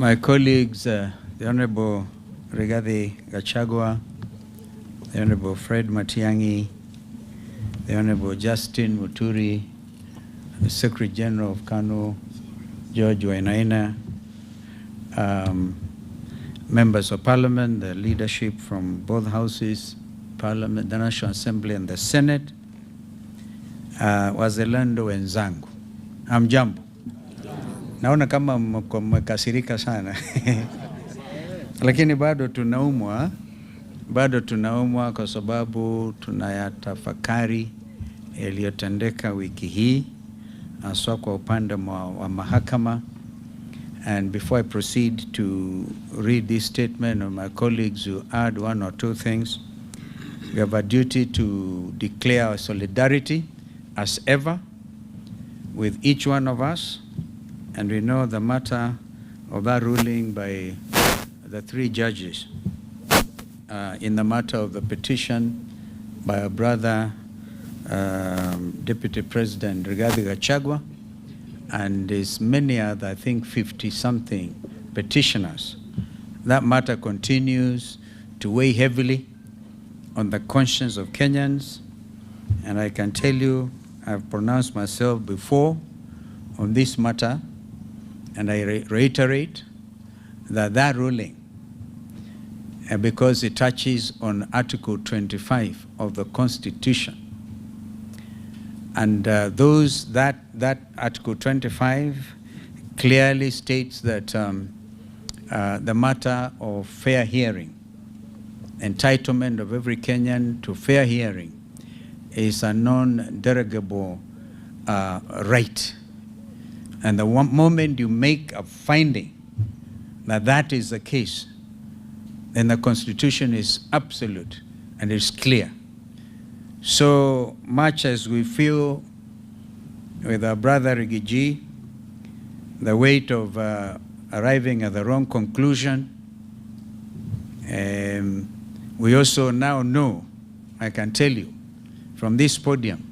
My colleagues, the Honorable Rigathi Gachagua, the Honorable Fred Matiang'i, the Honorable Justin Muturi, the Secretary General of KANU, George Wainaina, members of Parliament, the leadership from both houses, Parliament, the National Assembly and the Senate, wazalendo wenzangu, hamjambo. Naona kama mmekasirika sana lakini bado tunaumwa kwa sababu tunayatafakari yaliyotendeka wiki hii haswa kwa upande wa mahakama. And before I proceed to read this statement of my colleagues who add one or two things, we have a duty to declare our solidarity as ever with each one of us. And we know the matter of that ruling by the three judges in the matter of the petition by our brother, Deputy President Rigathi Gachagua, and there's many other, I think 50-something petitioners. That matter continues to weigh heavily on the conscience of Kenyans. And I can tell you, I've pronounced myself before on this matter, and I reiterate that ruling, because it touches on Article 25 of the Constitution, and that Article 25 clearly states that the matter of fair hearing, entitlement of every Kenyan to fair hearing, is a non-derogable right. And the one moment you make a finding that that is the case, then the Constitution is absolute and it's clear. So much as we feel with our brother Rigathi, the weight of arriving at the wrong conclusion, we also now know, I can tell you, from this podium,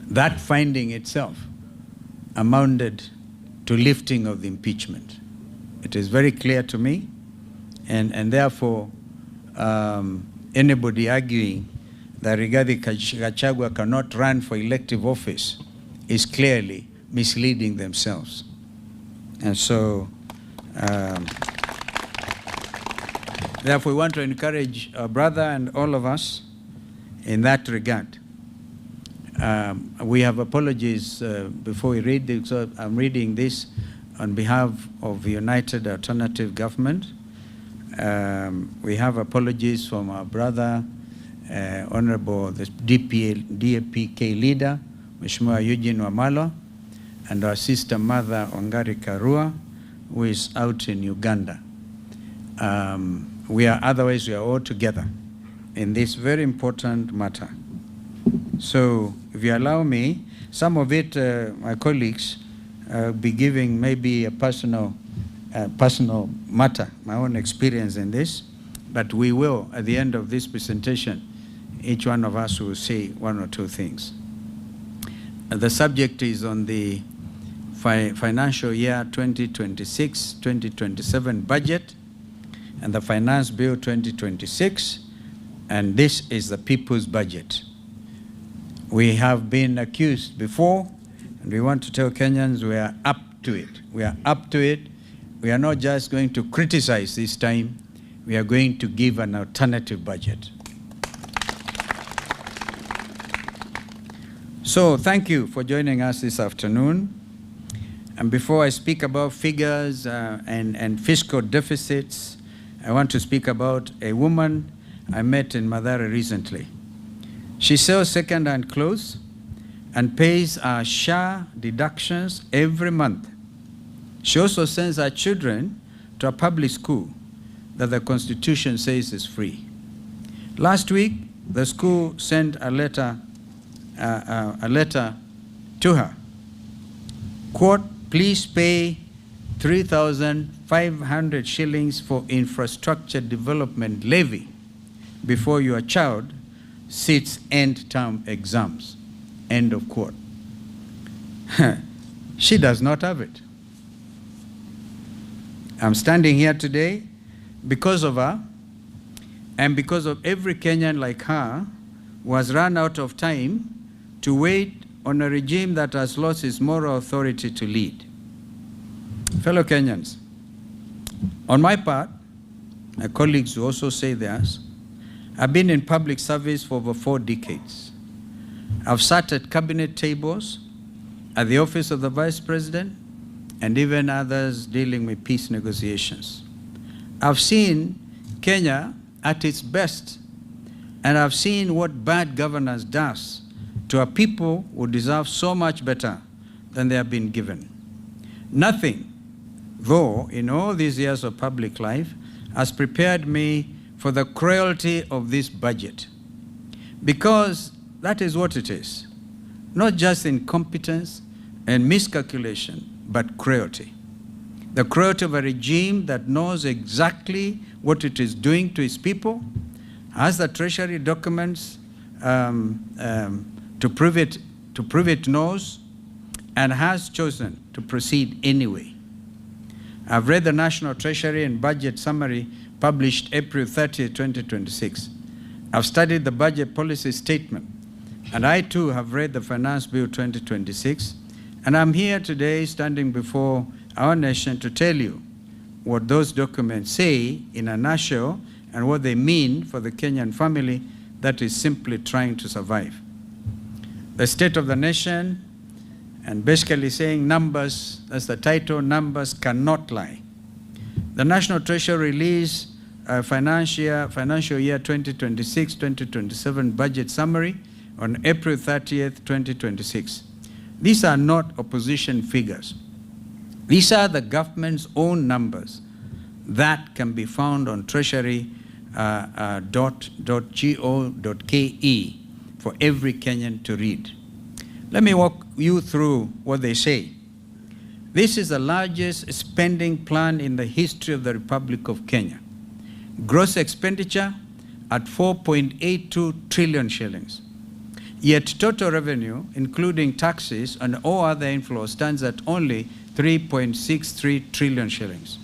that finding itself amounted to lifting of the impeachment. It is very clear to me, and therefore anybody arguing that Rigathi Gachagua cannot run for elective office is clearly misleading themselves. And so therefore we want to encourage our brother and all of us in that regard. We have apologies before we read this. So I'm reading this on behalf of the United Alternative Government. We have apologies from our brother, Honorable the DAPK leader, Mheshimiwa Eugene Wamalwa, and our sister mother, Ongari Karua, who is out in Uganda. Otherwise we are all together in this very important matter. So if you allow me, some of it, my colleagues, be giving maybe a personal matter, my own experience in this, but we will, at the end of this presentation, each one of us will say one or two things. The subject is on the financial year 2026-2027 budget and the Finance Bill 2026, and this is the people's budget. We have been accused before, and we want to tell Kenyans we are up to it. We are up to it. We are not just going to criticize this time. We are going to give an alternative budget. So thank you for joining us this afternoon. And before I speak about figures and fiscal deficits, I want to speak about a woman I met in Mathare recently. She sells second-hand clothes and pays her SHA deductions every month. She also sends her children to a public school that the Constitution says is free. Last week, the school sent a letter to her. Quote, please pay 3,500 shillings for infrastructure development levy before your child sits end-term exams, end of quote. She does not have it. I'm standing here today because of her and because of every Kenyan like her who has run out of time to wait on a regime that has lost its moral authority to lead. Fellow Kenyans, on my part, my colleagues who also say theirs, I've been in public service for over 4 decades. I've sat at cabinet tables, at the office of the Vice President, and even others dealing with peace negotiations. I've seen Kenya at its best, and I've seen what bad governance does to a people who deserve so much better than they have been given. Nothing, though, in all these years of public life, has prepared me for the cruelty of this budget. Because that is what it is. Not just incompetence and miscalculation, but cruelty. The cruelty of a regime that knows exactly what it is doing to its people, has the treasury documents to prove it knows, and has chosen to proceed anyway. I've read the National Treasury and Budget Summary published April 30, 2026. I've studied the budget policy statement, and I too have read the Finance Bill 2026, and I'm here today standing before our nation to tell you what those documents say in a nutshell and what they mean for the Kenyan family that is simply trying to survive. The state of the nation, and basically saying numbers, that's the title, numbers cannot lie. The National Treasury released financial year 2026-2027 budget summary on April 30th, 2026. These are not opposition figures. These are the government's own numbers that can be found on treasury.go.ke for every Kenyan to read. Let me walk you through what they say. This is the largest spending plan in the history of the Republic of Kenya. Gross expenditure at 4.82 trillion shillings. Yet total revenue, including taxes and all other inflows, stands at only 3.63 trillion shillings.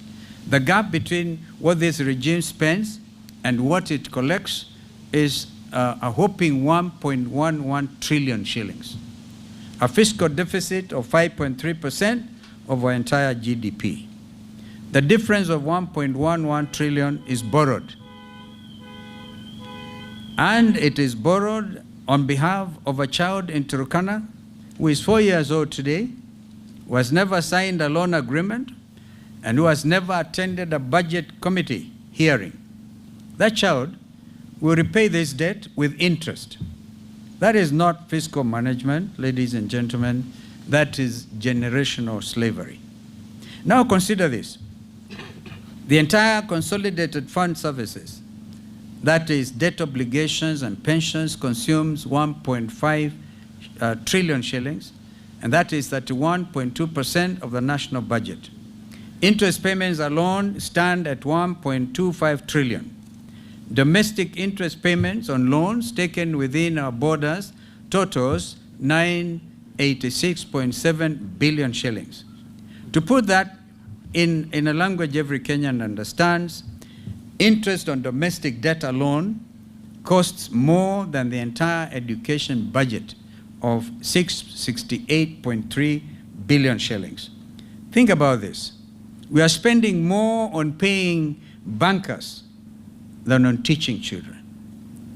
The gap between what this regime spends and what it collects is a whopping 1.11 trillion shillings. A fiscal deficit of 5.3% of our entire GDP. The difference of 1.11 trillion is borrowed. And it is borrowed on behalf of a child in Turkana who is 4 years old today, who has never signed a loan agreement, and who has never attended a budget committee hearing. That child will repay this debt with interest. That is not fiscal management, ladies and gentlemen. That is generational slavery. Now consider this. The entire consolidated fund services, that is debt obligations and pensions, consumes 1.5 trillion shillings, and that is 31.2% of the national budget. Interest payments alone stand at 1.25 trillion. Domestic interest payments on loans taken within our borders totals 986.7 billion shillings. To put that in a language every Kenyan understands, interest on domestic debt alone costs more than the entire education budget of 668.3 billion shillings. Think about this. We are spending more on paying bankers than on teaching children.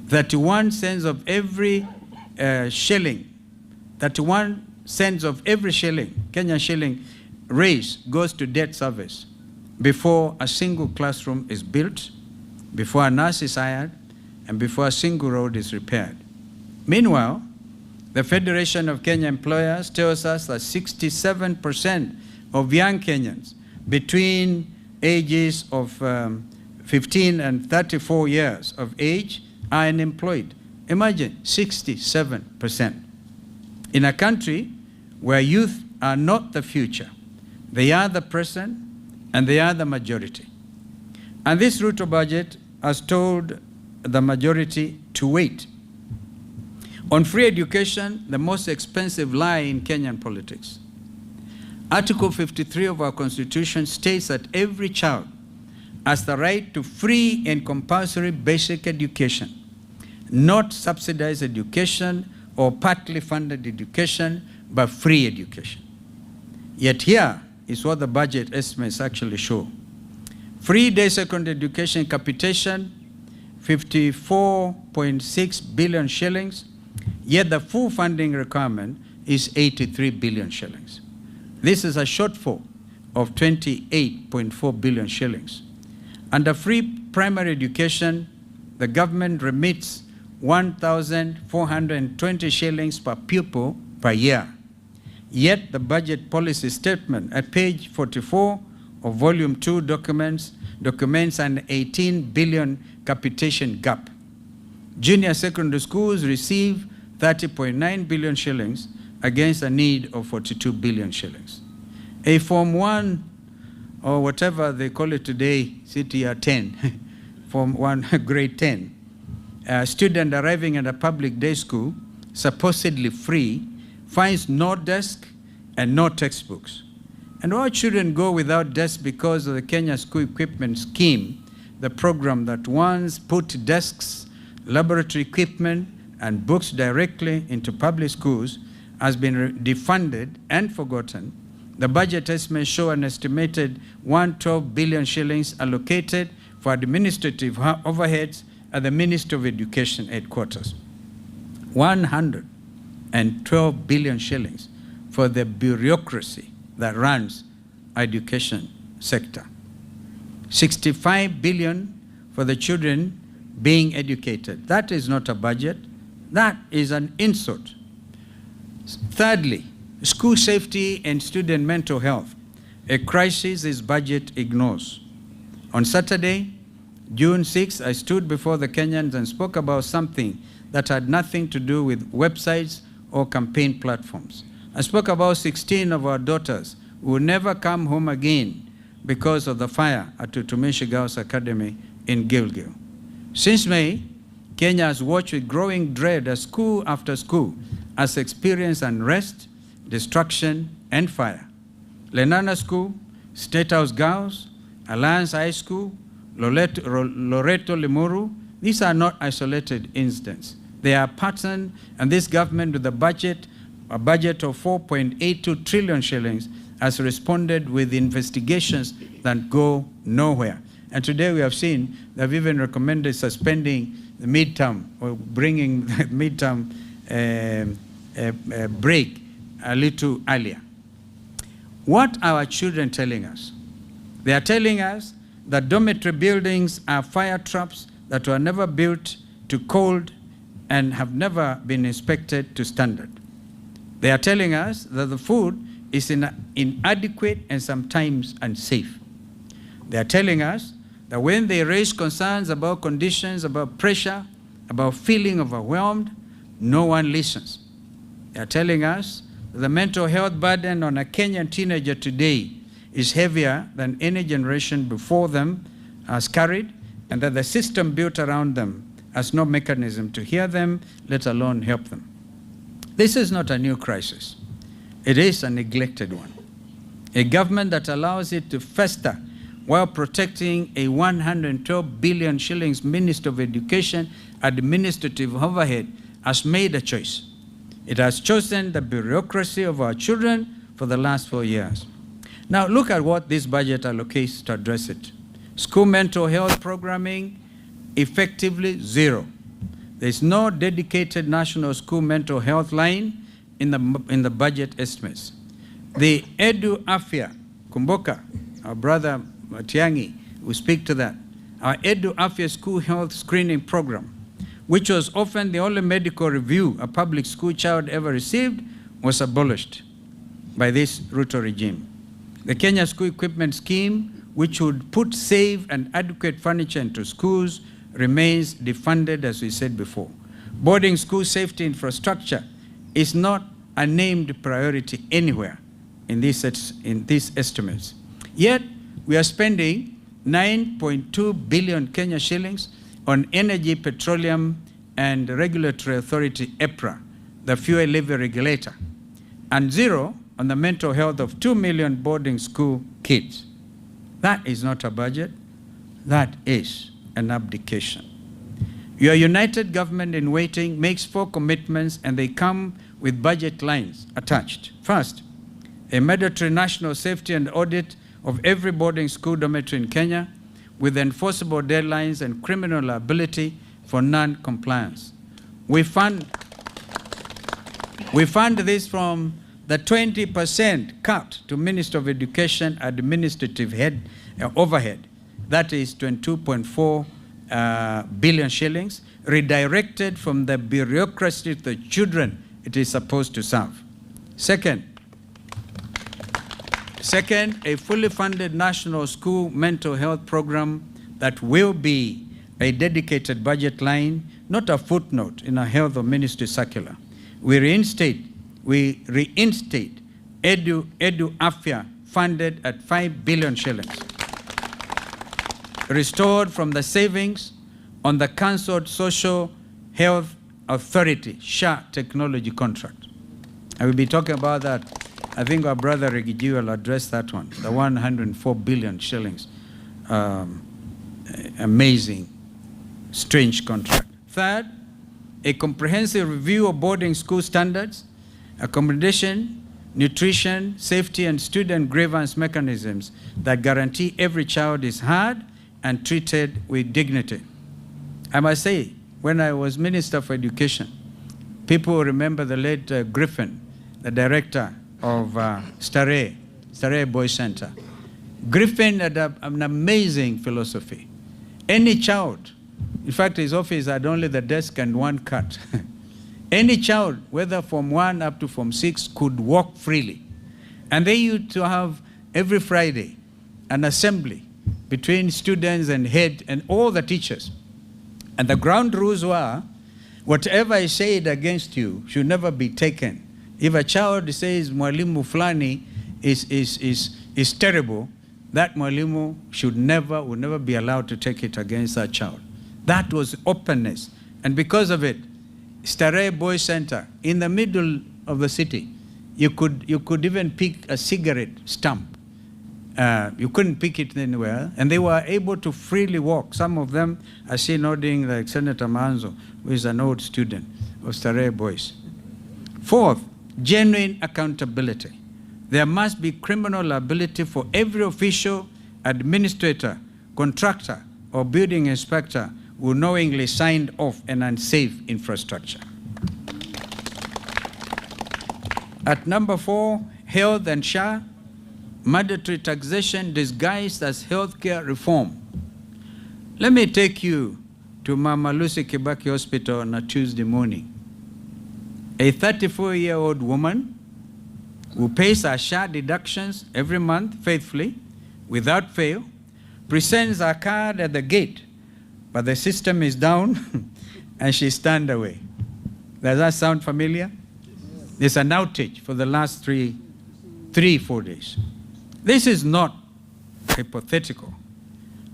31 cents of every shilling, 31 cents of every shilling, Kenyan shilling, raised goes to debt service before a single classroom is built, before a nurse is hired, and before a single road is repaired. Meanwhile, the Federation of Kenya Employers tells us that 67% of young Kenyans between ages of 15 and 34 years of age are unemployed. Imagine, 67%. In a country where youth are not the future, they are the present and they are the majority. And this Ruto budget has told the majority to wait. On free education, the most expensive lie in Kenyan politics. Article 53 of our Constitution states that every child has the right to free and compulsory basic education, not subsidized education or partly funded education, but free education. Yet here is what the budget estimates actually show. Free day secondary education capitation, 54.6 billion shillings, yet the full funding requirement is 83 billion shillings. This is a shortfall of 28.4 billion shillings. Under free primary education, the government remits 1,420 shillings per pupil per year. Yet the budget policy statement at page 44 of volume 2 documents an 18 billion capitation gap. Junior secondary schools receive 30.9 billion shillings against a need of 42 billion shillings. A Form 1, or whatever they call it today, CTR 10, Form 1, grade 10, student arriving at a public day school, supposedly free, finds no desk and no textbooks. And all children go without desks because of the Kenya School Equipment Scheme, the program that once put desks, laboratory equipment, and books directly into public schools has been defunded and forgotten. The budget estimates show an estimated 112 billion shillings allocated for administrative overheads at the Ministry of Education headquarters. 112 billion shillings for the bureaucracy that runs education sector. 65 billion for the children being educated. That is not a budget. That is an insult. Thirdly, school safety and student mental health, a crisis this budget ignores. On Saturday, June 6, I stood before the Kenyans and spoke about something that had nothing to do with websites or campaign platforms. I spoke about 16 of our daughters who will never come home again because of the fire at Tutumishi Girls Academy in Gilgil. Since May, Kenya has watched with growing dread as school after school has experienced unrest, destruction, and fire. Lenana School, State House Girls, Alliance High School, Loreto Limuru, these are not isolated incidents. They are a pattern, and this government with a budget of 4.82 trillion shillings has responded with investigations that go nowhere. And today we have seen they've even recommended suspending the midterm or bringing the midterm break a little earlier. What are our children telling us? They are telling us that dormitory buildings are fire traps that were never built to code and have never been inspected to standard. They are telling us that the food is inadequate and sometimes unsafe. They are telling us that when they raise concerns about conditions, about pressure, about feeling overwhelmed, no one listens. They are telling us that the mental health burden on a Kenyan teenager today is heavier than any generation before them has carried, and that the system built around them has no mechanism to hear them, let alone help them. This is not a new crisis. It is a neglected one. A government that allows it to fester while protecting a 112 billion shillings Minister of Education administrative overhead has made a choice. It has chosen the bureaucracy of our children for the last 4 years. Now look at what this budget allocates to address it. School mental health programming, effectively zero. There's no dedicated national school mental health line in the budget estimates. The Edu Afya, Kumboka, our brother Matiang'i will speak to that. Our Edu Afya school health screening program, which was often the only medical review a public school child ever received, was abolished by this Ruto regime. The Kenya School Equipment Scheme, which would put safe and adequate furniture into schools, remains defunded, as we said before. Boarding school safety infrastructure is not a named priority anywhere in these estimates. Yet, we are spending 9.2 billion Kenya shillings on Energy, Petroleum and Regulatory Authority, EPRA, the fuel levy regulator, and zero on the mental health of 2 million boarding school kids. That is not a budget. That is an abdication. Your united government in waiting makes 4 commitments, and they come with budget lines attached. First, a mandatory national safety and audit of every boarding school dormitory in Kenya with enforceable deadlines and criminal liability for non-compliance. We fund this from the 20% cut to Minister of Education administrative overhead. That is 22.4 billion shillings, redirected from the bureaucracy to the children it is supposed to serve. Second, a fully funded national school mental health program that will be a dedicated budget line, not a footnote in a health or ministry circular. We reinstate Edu Afya funded at 5 billion shillings, restored from the savings on the cancelled Social Health Authority, SHA technology contract. I will be talking about that. I think our brother Rigathi will address that one, the 104 billion shillings. Amazing, strange contract. Third, a comprehensive review of boarding school standards, accommodation, nutrition, safety, and student grievance mechanisms that guarantee every child is heard and treated with dignity. I must say, when I was Minister for Education, people remember the late Griffin, the director of Starehe Boys Center. Griffin had an amazing philosophy. Any child, in fact, his office had only the desk and one cut. Any child, whether from 1 up to from 6, could walk freely. And they used to have every Friday an assembly between students and head and all the teachers. And the ground rules were, whatever is said against you should never be taken. If a child says mwalimu fulani is terrible, that mwalimu would never be allowed to take it against that child. That was openness. And because of it, Starehe Boys Center, in the middle of the city, you could even pick a cigarette stump. You couldn't pick it anywhere, and they were able to freely walk. Some of them, I see nodding, like Senator Manzo, who is an old student of Starehe Boys. Fourth, genuine accountability. There must be criminal liability for every official, administrator, contractor, or building inspector who knowingly signed off an unsafe infrastructure. At number 4, health and SHA, mandatory taxation disguised as healthcare reform. Let me take you to Mama Lucy Kibaki Hospital on a Tuesday morning. A 34-year-old woman who pays her SHA deductions every month faithfully, without fail, presents her card at the gate, but the system is down and she's turned away. Does that sound familiar? There's an outage for the last 4 days. This is not hypothetical.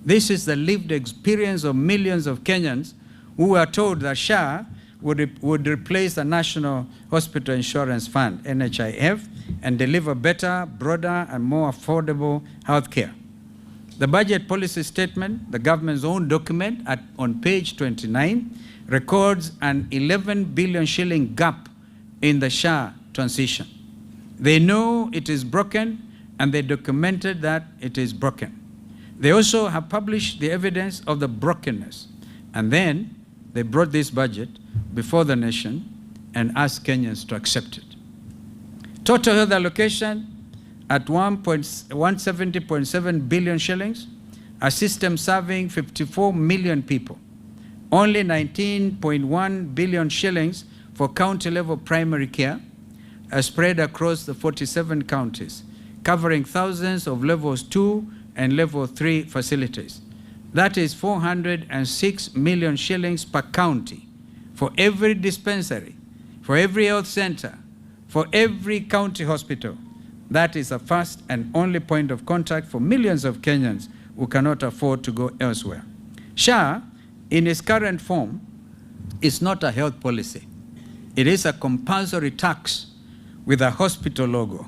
This is the lived experience of millions of Kenyans who were told that SHA would replace the National Hospital Insurance Fund, NHIF, and deliver better, broader, and more affordable health care. The budget policy statement, the government's own document on page 29, records an 11 billion shilling gap in the SHA transition. They know it is broken, and they documented that it is broken. They also have published the evidence of the brokenness. And then they brought this budget before the nation and asked Kenyans to accept it. Total health allocation at 170.7 billion shillings, a system serving 54 million people. Only 19.1 billion shillings for county-level primary care, spread across the 47 counties, covering thousands of levels 2 and level 3 facilities. That is 406 million shillings per county for every dispensary, for every health center, for every county hospital. That is a first and only point of contact for millions of Kenyans who cannot afford to go elsewhere. SHA, in its current form, is not a health policy. It is a compulsory tax with a hospital logo.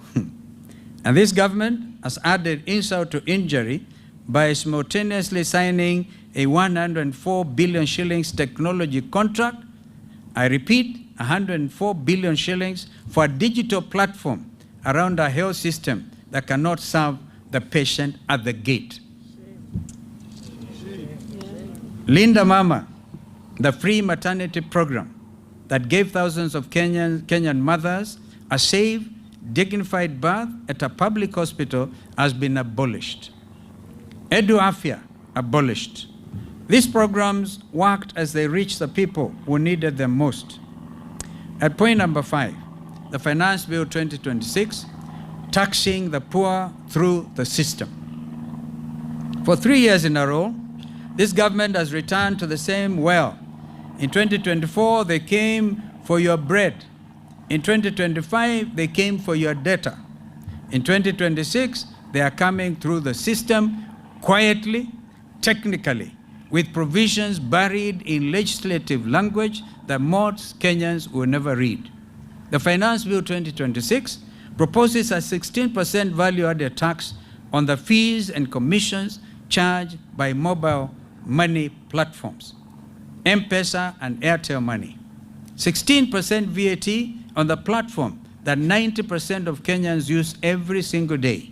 And this government has added insult to injury by simultaneously signing a 104 billion shillings technology contract. I repeat, 104 billion shillings for a digital platform around our health system that cannot serve the patient at the gate. Linda Mama, the free maternity program that gave thousands of Kenyan mothers a safe, dignified birth at a public hospital, has been abolished. Edu Afya, abolished. These programs worked as they reached the people who needed them most. At point number 5, the Finance Bill 2026, taxing the poor through the system. For 3 years in a row, this government has returned to the same well. In 2024, they came for your bread. In 2025, they came for your data. In 2026, they are coming through the system quietly, technically, with provisions buried in legislative language that most Kenyans will never read. The Finance Bill 2026 proposes a 16% value-added tax on the fees and commissions charged by mobile money platforms, M-Pesa and Airtel Money. 16% VAT on the platform that 90% of Kenyans use every single day.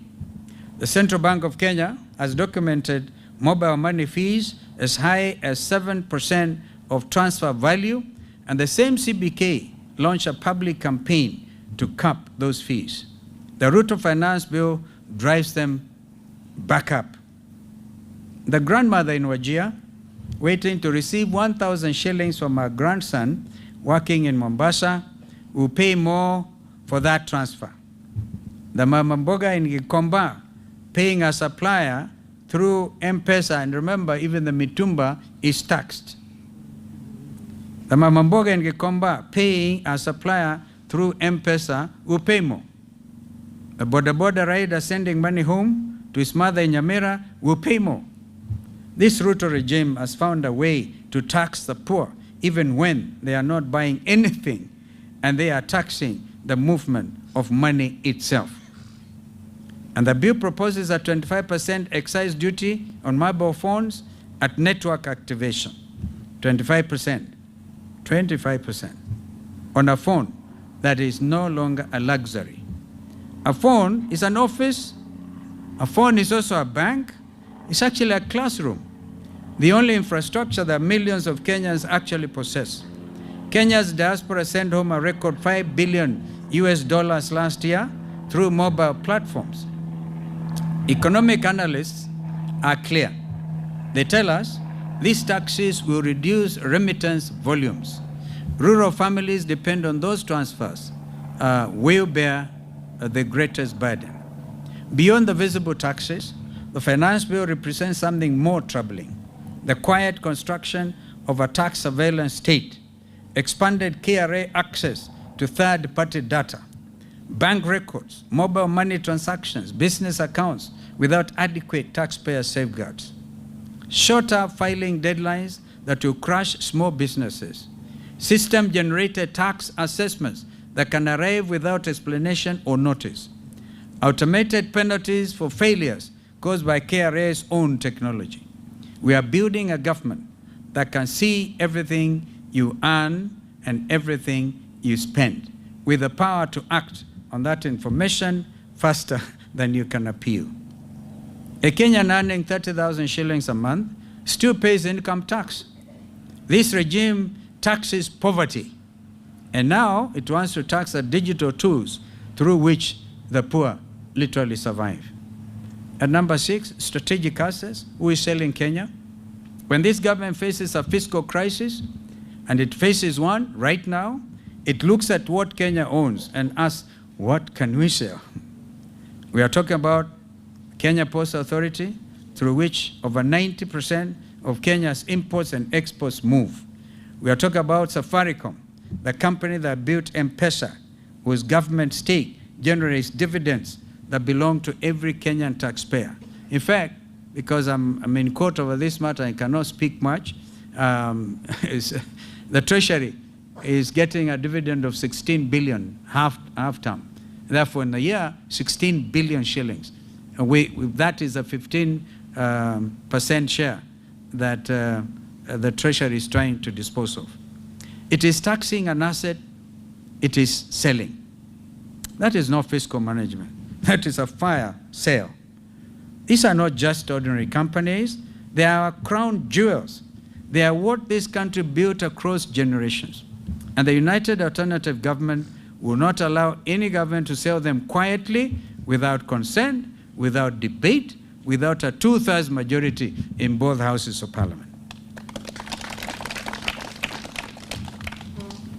The Central Bank of Kenya has documented mobile money fees as high as 7% of transfer value, and the same CBK launched a public campaign to cap those fees. The Ruto Finance Bill drives them back up. The grandmother in Wajir, waiting to receive 1,000 shillings from her grandson working in Mombasa, will pay more for that transfer. The Mama Mboga in Gikomba, paying a supplier through M-Pesa, and remember, even the mitumba is taxed. The Mama Mboga in Gikomba, paying a supplier through M-Pesa, will pay more. The boda rider sending money home to his mother in Nyamira will pay more. This Ruto regime has found a way to tax the poor, even when they are not buying anything, and they are taxing the movement of money itself. And the bill proposes a 25% excise duty on mobile phones at network activation. 25%. 25% on a phone that is no longer a luxury. A phone is an office. A phone is also a bank. It's actually a classroom, the only infrastructure that millions of Kenyans actually possess. Kenya's diaspora sent home a record $5 billion last year through mobile platforms. Economic analysts are clear. They tell us these taxes will reduce remittance volumes. Rural families depend on those transfers, will bear the greatest burden. Beyond the visible taxes, the Finance Bill represents something more troubling: the quiet construction of a tax surveillance state, expanded KRA access to third-party data, bank records, mobile money transactions, business accounts without adequate taxpayer safeguards, shorter filing deadlines that will crush small businesses, system-generated tax assessments that can arrive without explanation or notice, automated penalties for failures caused by KRA's own technology. We are building a government that can see everything you earn and everything you spend, with the power to act on that information faster than you can appeal. A Kenyan earning 30,000 shillings a month still pays income tax. This regime taxes poverty, and now it wants to tax the digital tools through which the poor literally survive. At number 6, strategic assets. Who is selling Kenya? When this government faces a fiscal crisis, and it faces one right now, it looks at what Kenya owns and asks, what can we sell? We are talking about Kenya Post Authority, through which over 90% of Kenya's imports and exports move. We are talking about Safaricom, the company that built M-Pesa, whose government stake generates dividends that belong to every Kenyan taxpayer. In fact, because I'm in court over this matter, I cannot speak much, the Treasury is getting a dividend of 16 billion half term. Therefore, in a year, 16 billion shillings. That is a 15% share that the Treasury is trying to dispose of. It is taxing an asset, it is selling. That is not fiscal management. That is a fire sale. These are not just ordinary companies. They are crown jewels. They are what this country built across generations. And the United Alternative Government will not allow any government to sell them quietly, without consent, without debate, without a 2/3 majority in both houses of Parliament.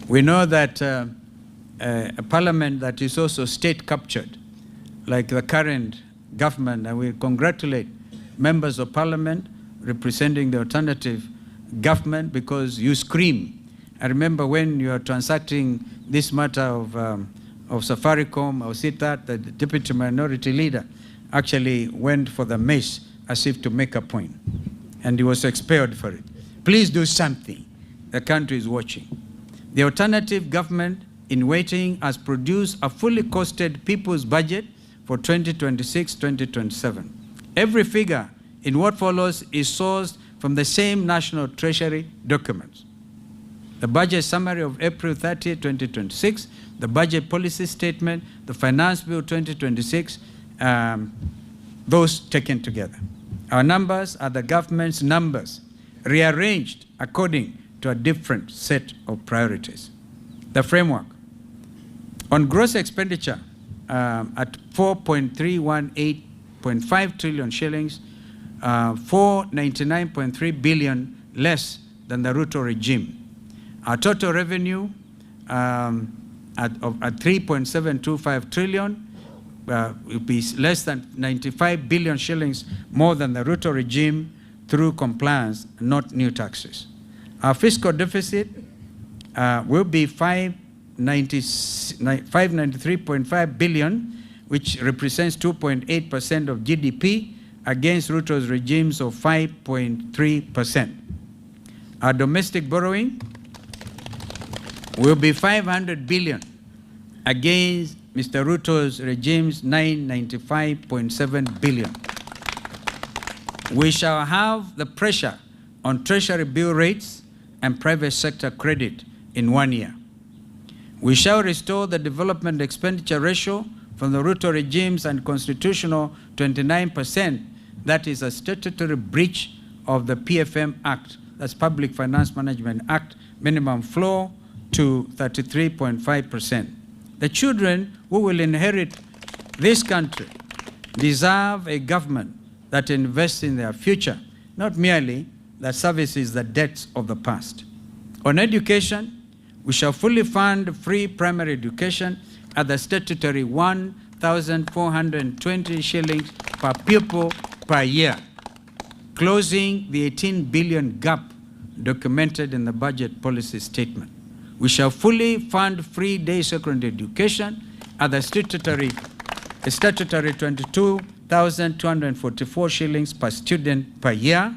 We know that a Parliament that is also state-captured, like the current government, and we congratulate members of Parliament representing the alternative government, because you scream. I remember when you are transacting this matter of Safaricom, or Sitat, the deputy minority leader actually went for the mace as if to make a point, and he was expelled for it. Please do something. The country is watching. The alternative government in waiting has produced a fully costed people's budget for 2026-2027. Every figure in what follows is sourced from the same National Treasury documents. The budget summary of April 30, 2026, the budget policy statement, the Finance Bill 2026, those taken together. Our numbers are the government's numbers, rearranged according to a different set of priorities. The framework. On gross expenditure, at 4.318.5 trillion shillings, 499.3 billion less than the Ruto regime. Our total revenue at 3.725 trillion will be less than 95 billion shillings more than the Ruto regime through compliance, not new taxes. Our fiscal deficit will be 593.5 billion, which represents 2.8% of GDP, against Ruto's regimes of 5.3%. Our domestic borrowing will be 500 billion against Mr. Ruto's regime's 995.7 billion. We shall have the pressure on Treasury bill rates and private sector credit in 1 year. We shall restore the development expenditure ratio from the Ruto regime's unconstitutional 29%. That is a statutory breach of the PFM Act, that's Public Finance Management Act, minimum floor to 33.5%. The children who will inherit this country deserve a government that invests in their future, not merely that services the debts of the past. On education, we shall fully fund free primary education at the statutory 1,420 shillings per pupil per year, closing the 18 billion gap documented in the budget policy statement. We shall fully fund free day secondary education at the statutory 22,244 shillings per student per year,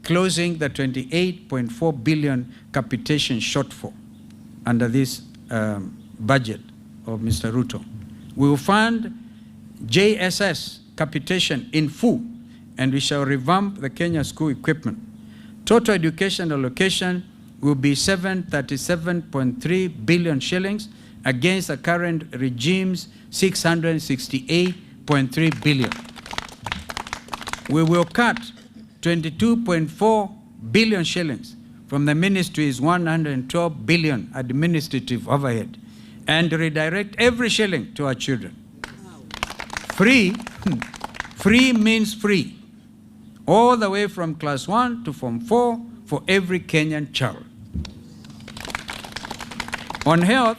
closing the 28.4 billion capitation shortfall under this budget of Mr. Ruto. We will fund JSS capitation in full, and we shall revamp the Kenya school equipment. Total education allocation will be 737.3 billion shillings against the current regime's 668.3 billion. We will cut 22.4 billion shillings from the ministry's 112 billion administrative overhead and redirect every shilling to our children. Free, free means free, all the way from class 1 to form 4 for every Kenyan child. On health,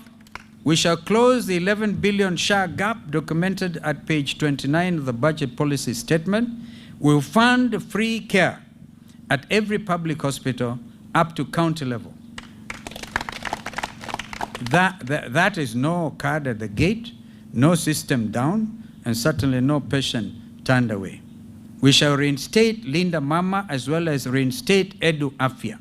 we shall close the 11 billion SHA gap documented at page 29 of the budget policy statement. We'll fund free care at every public hospital up to county level. That is no card at the gate, no system down, and certainly no patient turned away. We shall reinstate Linda Mama as well as reinstate Edu Afya.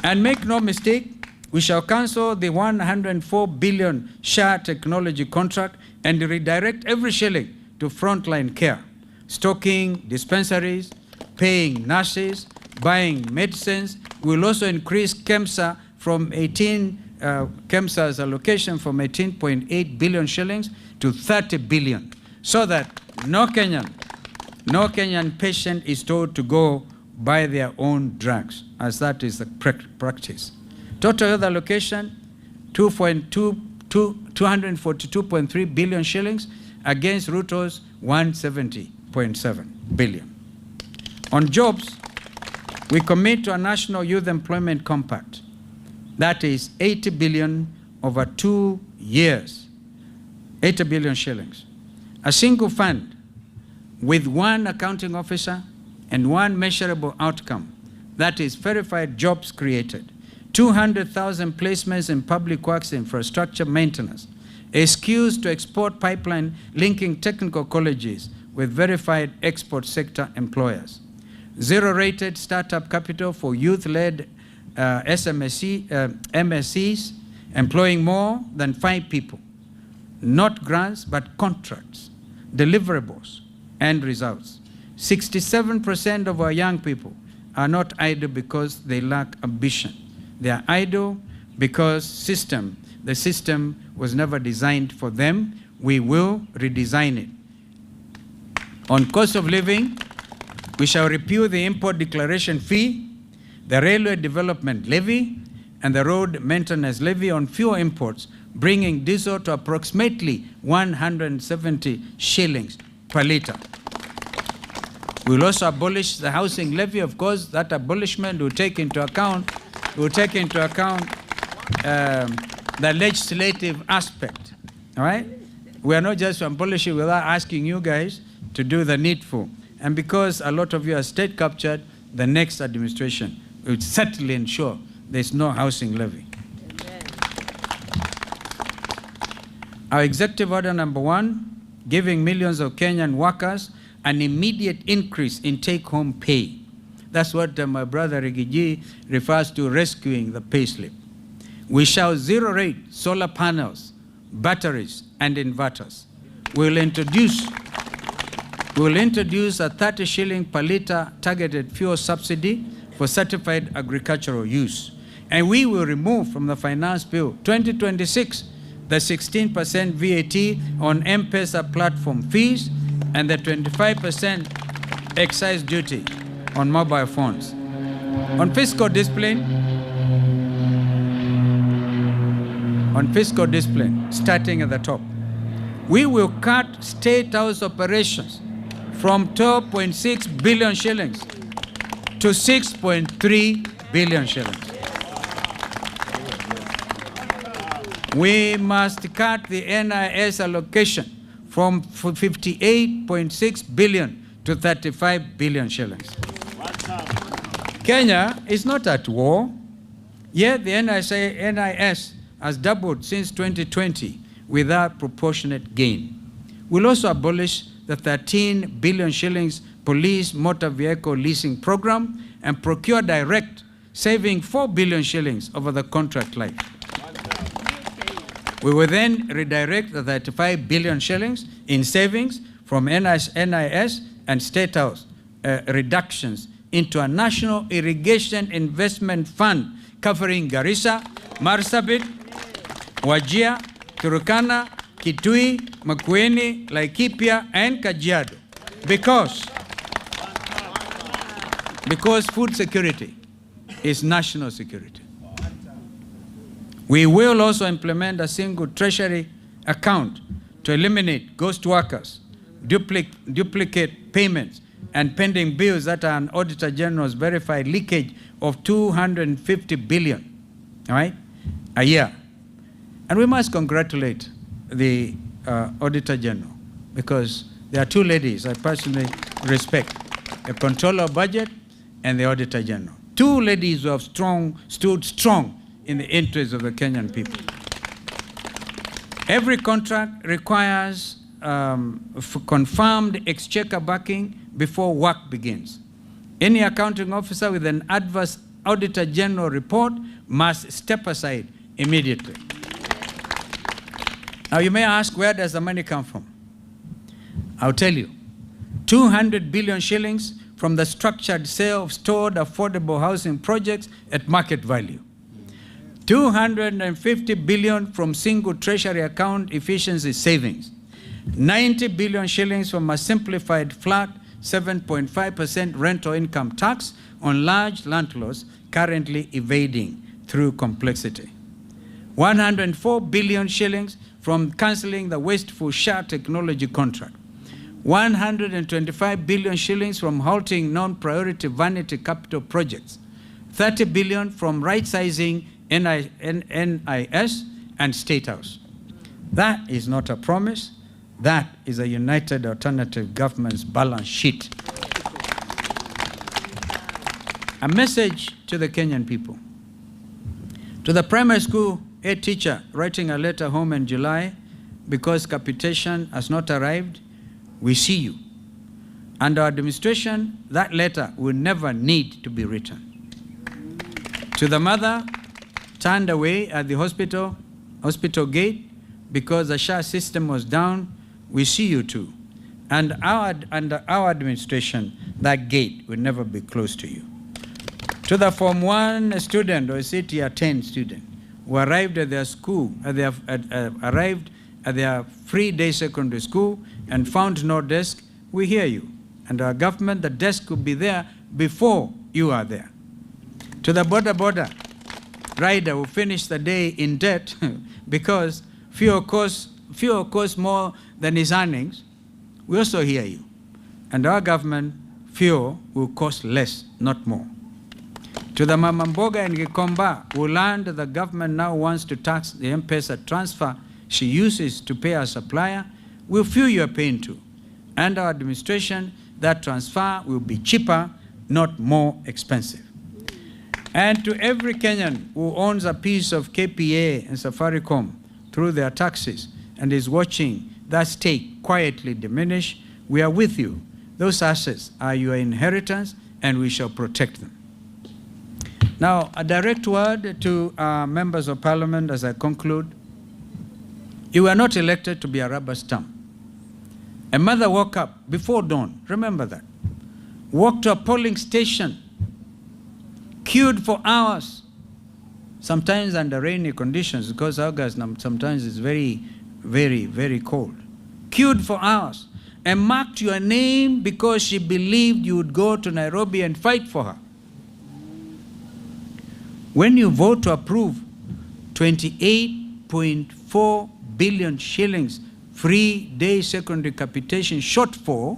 And make no mistake, We shall cancel the 104 billion SHA technology contract and redirect every shilling to frontline care, stocking dispensaries, paying nurses, buying medicines. We will also increase KEMSA from KEMSA's allocation from 18.8 billion shillings to 30 billion, so that no Kenyan patient is told to go buy their own drugs, as that is the practice. Total health allocation, 242.3 billion shillings against Ruto's 170.7 billion. On jobs, we commit to a national youth employment compact. That is 80 billion over 2 years, 80 billion shillings. A single fund with one accounting officer and one measurable outcome, that is verified jobs created. 200,000 placements in public works infrastructure maintenance, a skills to export pipeline linking technical colleges with verified export sector employers. Zero-rated startup capital for youth-led MSCs, employing more than 5 people. Not grants, but contracts, deliverables, and results. 67% of our young people are not idle because they lack ambition. They are idle because the system was never designed for them. We will redesign it. On cost of living, we shall repeal the import declaration fee, the railway development levy, and the road maintenance levy on fuel imports, bringing diesel to approximately 170 shillings per litre. We will also abolish the housing levy. Of course, that abolishment will take into account the legislative aspect. All right? We are not just abolishing without asking you guys to do the needful. And because a lot of you are state captured, the next administration will certainly ensure there's no housing levy. Amen. Our executive order number 1, giving millions of Kenyan workers an immediate increase in take-home pay. That's what my brother Rigathi refers to, rescuing the payslip. We shall zero-rate solar panels, batteries, and inverters. We'll introduce a 30 shilling per litre targeted fuel subsidy for certified agricultural use. And we will remove from the Finance Bill 2026 the 16% VAT on M-Pesa platform fees and the 25% excise duty on mobile phones. On fiscal discipline, starting at the top, we will cut State House operations from 12.6 billion shillings to 6.3 billion shillings. We must cut the NIS allocation from 58.6 billion to 35 billion shillings. Kenya is not at war, yet the NIS has doubled since 2020 without proportionate gain. We'll also abolish the 13 billion shillings police motor vehicle leasing program and procure direct, saving 4 billion shillings over the contract life. We will then redirect the 35 billion shillings in savings from NIS and State House reductions into a national irrigation investment fund covering Garissa, Marsabit, Wajir, Turkana, Kitui, Makueni, Laikipia, and Kajiado. Because food security is national security. We will also implement a single treasury account to eliminate ghost workers, duplicate payments, and pending bills that are an Auditor General's verified leakage of 250 billion, all right, a year. And we must congratulate the Auditor General, because there are 2 ladies I personally respect, the Controller of Budget and the Auditor General. 2 ladies who have stood strong in the interests of the Kenyan people. Every contract requires confirmed exchequer backing before work begins. Any accounting officer with an adverse Auditor General report must step aside immediately. Now you may ask, where does the money come from? I'll tell you. 200 billion shillings from the structured sale of stored affordable housing projects at market value. 250 billion from single treasury account efficiency savings. 90 billion shillings from a simplified flat 7.5% rental income tax on large landlords currently evading through complexity. 104 billion shillings from cancelling the wasteful SHA technology contract. 125 billion shillings from halting non-priority vanity capital projects. 30 billion from right-sizing NIS and State House. That is not a promise. That is a United Alternative Government's balance sheet. A message to the Kenyan people. To the primary school head teacher writing a letter home in July because capitation has not arrived, we see you. Under our administration, that letter will never need to be written. To the mother turned away at the hospital gate because the SHA system was down, we see you too. And under our administration, that gate will never be closed to you. To the Form 1 student or CT 10 student who arrived at their school, arrived at their free day secondary school and found no desk, we hear you. And our government, the desk will be there before you are there. To the border rider who finished the day in debt because fuel costs more than his earnings, we also hear you. And our government, fuel will cost less, not more. To the Mama Mboga in Gikomba who learned the government now wants to tax the M-Pesa transfer she uses to pay her supplier, we'll feel your pain too. And our administration, that transfer will be cheaper, not more expensive. And to every Kenyan who owns a piece of KPA and Safaricom through their taxes and is watching that stake quietly diminish, we are with you. Those assets are your inheritance and we shall protect them. Now, a direct word to members of parliament as I conclude. You were not elected to be a rubber stamp. A mother woke up before dawn, remember that. Walked to a polling station, queued for hours, sometimes under rainy conditions because August sometimes is very, very, very cold. Queued for hours and marked your name because she believed you would go to Nairobi and fight for her. When you vote to approve 28.4 billion shillings free day secondary capitation shortfall,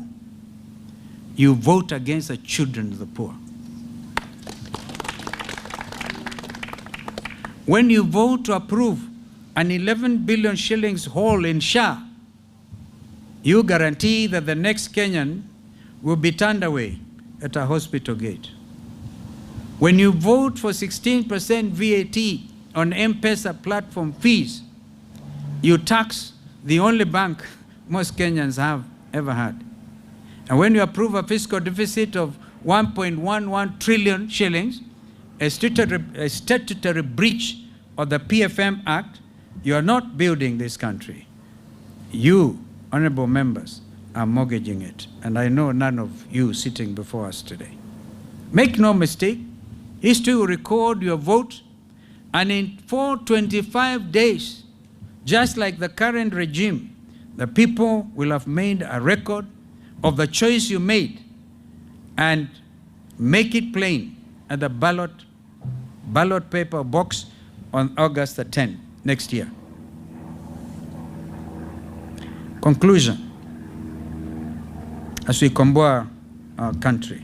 you vote against the children of the poor. When you vote to approve an 11 billion shillings hole in SHA, you guarantee that the next Kenyan will be turned away at a hospital gate. When you vote for 16% VAT on M-Pesa platform fees, you tax the only bank most Kenyans have ever had. And when you approve a fiscal deficit of 1.11 trillion shillings, a statutory breach of the PFM Act, you are not building this country. You, honorable members, are mortgaging it. And I know none of you sitting before us today. Make no mistake, history will record your vote, and in 425 days, just like the current regime, the people will have made a record of the choice you made and make it plain at the ballot paper box on August the 10th next year. Conclusion. As we combat our country,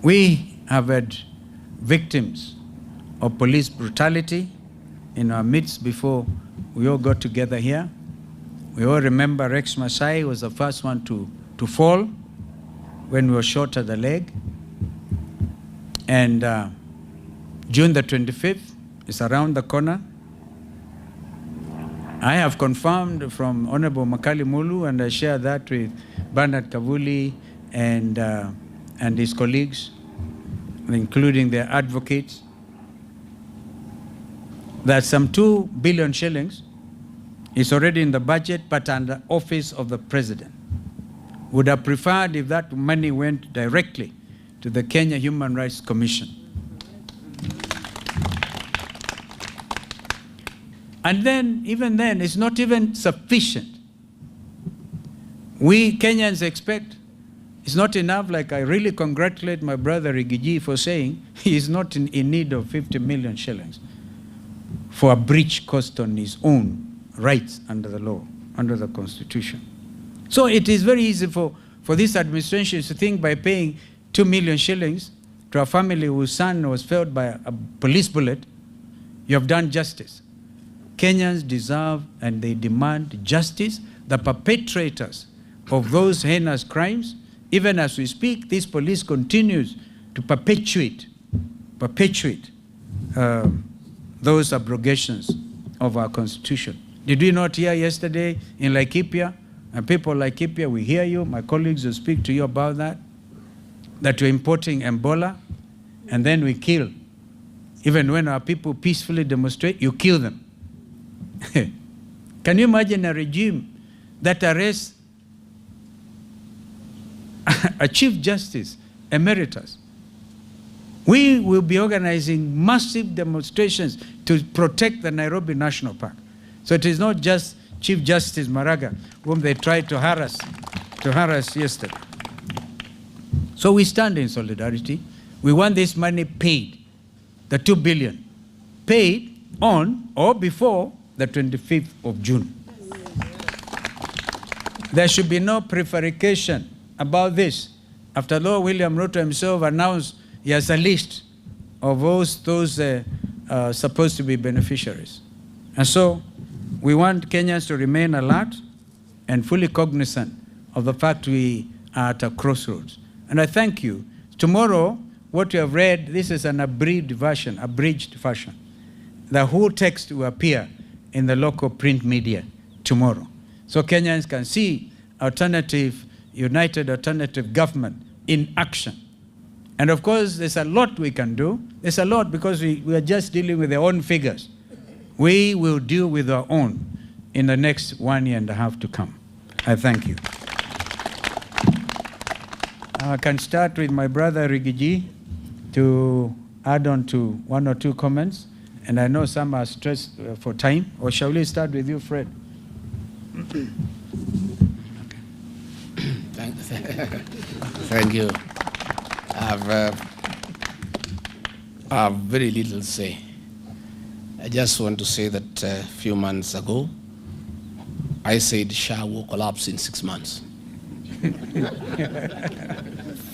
we have had victims of police brutality in our midst before we all got together here. We all remember Rex Masai was the first one to fall when we were shot at the leg. And June the 25th is around the corner. I have confirmed from Honorable Makali Mulu, and I share that with Bernard Kavuli and his colleagues, including their advocates, that some 2 billion shillings is already in the budget, but under office of the president. Would have preferred if that money went directly to the Kenya Human Rights Commission. And then, even then, it's not even sufficient. We Kenyans expect it's not enough. Like, I really congratulate my brother Rigathi for saying he is not in need of 50 million shillings for a breach caused on his own rights under the law, under the Constitution. So it is very easy for this administration to think by paying 2 million shillings to a family whose son was felled by a police bullet, you have done justice. Kenyans deserve and they demand justice. The perpetrators of those heinous crimes, even as we speak, this police continues to perpetuate those abrogations of our Constitution. Did we not hear yesterday in Laikipia, and people like Laikipia, we hear you, my colleagues will speak to you about that we're importing Ebola, and then we kill. Even when our people peacefully demonstrate, you kill them. Can you imagine a regime that arrests a Chief Justice Emeritus? We will be organizing massive demonstrations to protect the Nairobi National Park. So it is not just Chief Justice Maraga, whom they tried to harass yesterday. So we stand in solidarity. We want this money paid, the 2 billion, paid on or before the 25th of June. There should be no prevarication about this. After Lord William Ruto himself announced he has a list of those supposed to be beneficiaries. And so we want Kenyans to remain alert and fully cognizant of the fact we are at a crossroads. And I thank you. Tomorrow, what you have read, this is an abridged version. The whole text will appear in the local print media tomorrow. So Kenyans can see united alternative government in action. And of course, there's a lot we can do. There's a lot because we are just dealing with their own figures. We will deal with our own in the next 1.5 years to come. I thank you. I can start with my brother Rigathi to add on to 1 or 2 comments. And I know some are stressed for time. Or shall we start with you, Fred? Thank you. I have very little to say. I just want to say that a few months ago, I said SHA will collapse in 6 months.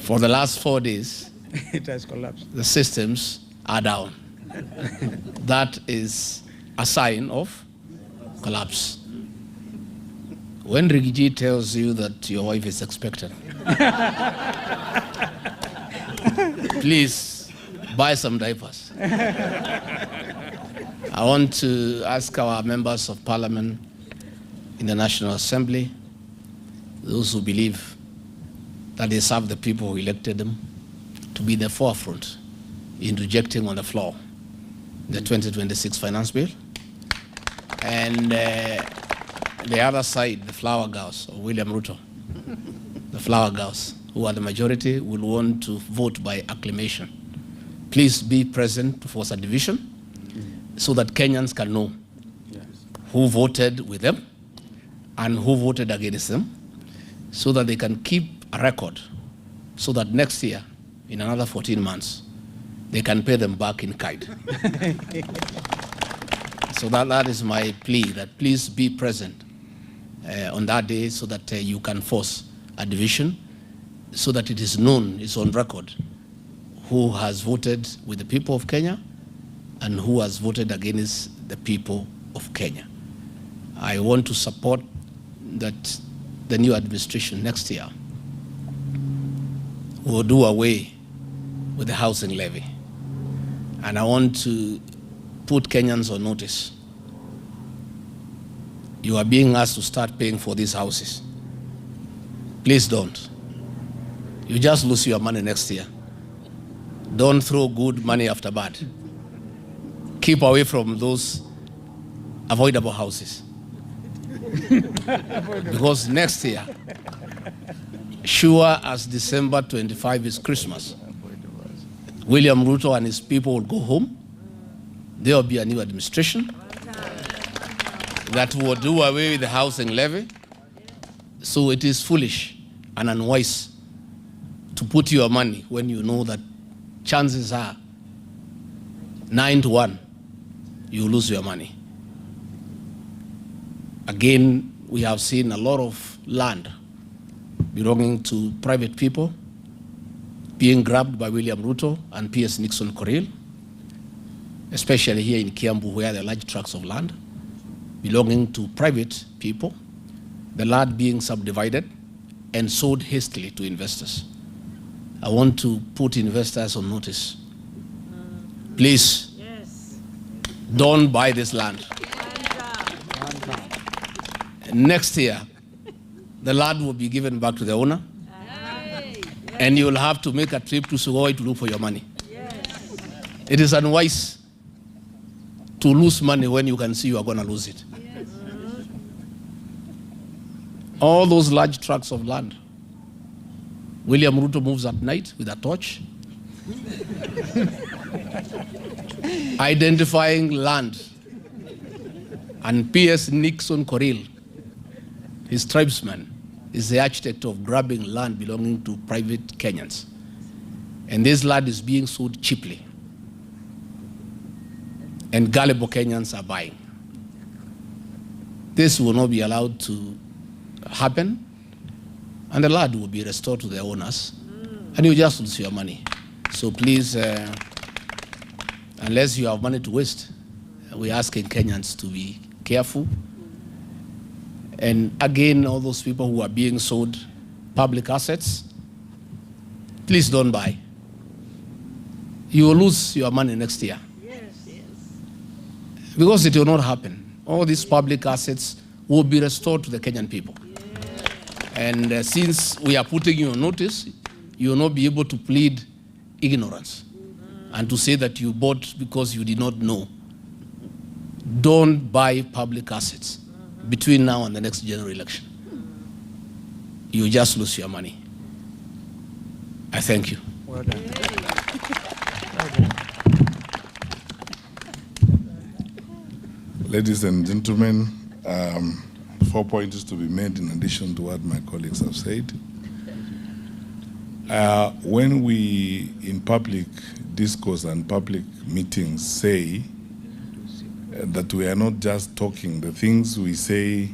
For the last 4 days, it has collapsed. The systems are down. That is a sign of collapse. When Rigathi tells you that your wife is expectant, please buy some diapers. I want to ask our members of parliament in the National Assembly, those who believe that they serve the people who elected them, to be in the forefront in rejecting on the floor the 2026 finance bill. And the other side, the flower girls of William Ruto, the flower girls who are the majority, will want to vote by acclamation. Please be present to force a division so that Kenyans can know who voted with them and who voted against them, so that they can keep a record, so that next year, in another 14 months, they can pay them back in kind. So that is my plea, that please be present on that day so that you can force a division, so that it is known, it's on record, who has voted with the people of Kenya and who has voted against the people of Kenya. I want to support that the new administration next year will do away with the housing levy. And I want to put Kenyans on notice. You are being asked to start paying for these houses. Please don't. You just lose your money next year. Don't throw good money after bad. Keep away from those avoidable houses. Because next year, sure as December 25 is Christmas, William Ruto and his people will go home. There will be a new administration that will do away with the housing levy. So it is foolish and unwise to put your money when you know that chances are 9 to 1, you lose your money. Again, we have seen a lot of land belonging to private people being grabbed by William Ruto and P.S. Nixon Koril, especially here in Kiambu, where there are large tracts of land belonging to private people, the land being subdivided and sold hastily to investors. I want to put investors on notice. Please, don't buy this land. Next year, the land will be given back to the owner, and you will have to make a trip to Sugoi to look for your money. It is unwise to lose money when you can see you are going to lose it. All those large tracts of land, William Ruto moves at night with a torch, identifying land, and P.S. Nixon Koril, his tribesman, is the architect of grabbing land belonging to private Kenyans. And this land is being sold cheaply. And gullible Kenyans are buying. This will not be allowed to happen, and the land will be restored to the owners, and you just lose your money. So please, unless you have money to waste, we're asking Kenyans to be careful. And again, all those people who are being sold public assets, please don't buy. You will lose your money next year. Because it will not happen. All these public assets will be restored to the Kenyan people. And since we are putting you on notice, you will not be able to plead ignorance and to say that you bought because you did not know. Don't buy public assets between now and the next general election. You just lose your money. I thank you. Well done. Ladies and gentlemen, 4 points to be made in addition to what my colleagues have said. When we, in public discourse and public meetings, say that we are not just talking, the things we say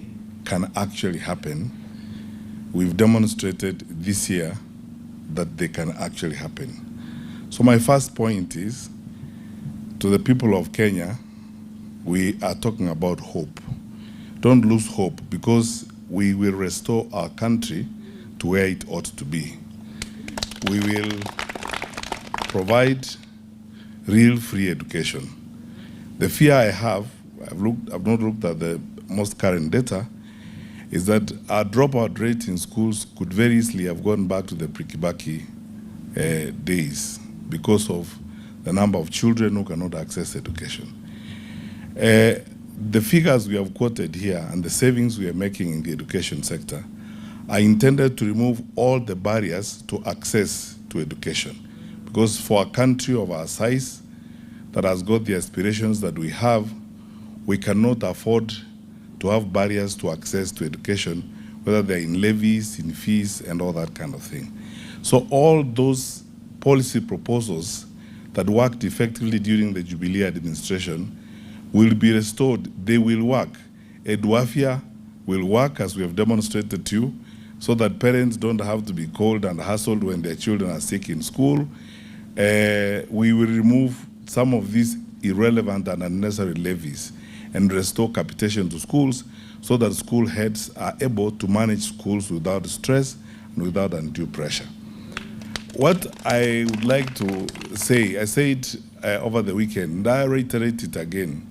can actually happen, we've demonstrated this year that they can actually happen. So my first point is, to the people of Kenya, we are talking about hope. Don't lose hope, because we will restore our country to where it ought to be. We will provide real free education. The fear I have, I've not looked at the most current data, is that our dropout rate in schools could very easily have gone back to the pre-Kibaki days because of the number of children who cannot access education. The figures we have quoted here and the savings we are making in the education sector are intended to remove all the barriers to access to education. Because for a country of our size that has got the aspirations that we have, we cannot afford to have barriers to access to education, whether they're in levies, in fees, and all that kind of thing. So all those policy proposals that worked effectively during the Jubilee administration will be restored. They will work. Edwafia will work, as we have demonstrated to you, so that parents don't have to be called and hassled when their children are sick in school. We will remove some of these irrelevant and unnecessary levies and restore capitation to schools so that school heads are able to manage schools without stress and without undue pressure. What I would like to say, I said over the weekend, and I reiterate it again,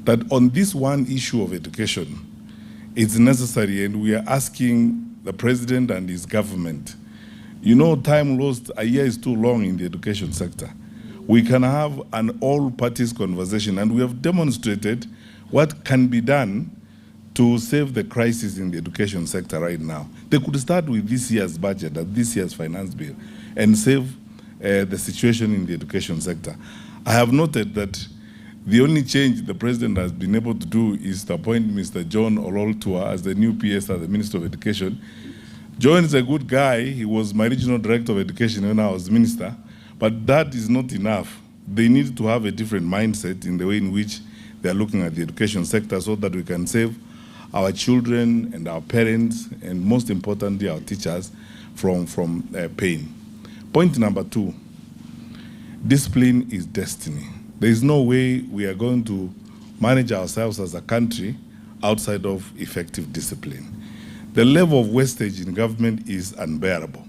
that on this one issue of education, it's necessary, and we are asking the president and his government You know, time lost, a year is too long in the education sector. We can have an all-parties conversation, and we have demonstrated what can be done to save the crisis in the education sector right now. They could start with this year's budget and this year's finance bill and save the situation in the education sector. I have noted that the only change the president has been able to do is to appoint Mr. John Ololtua as the new PS as the Minister of Education. John is a good guy. He was my regional director of education when I was minister, but that is not enough. They need to have a different mindset in the way in which they are looking at the education sector so that we can save our children and our parents, and most importantly, our teachers from pain. Point number 2, discipline is destiny. There is no way we are going to manage ourselves as a country outside of effective discipline. The level of wastage in government is unbearable.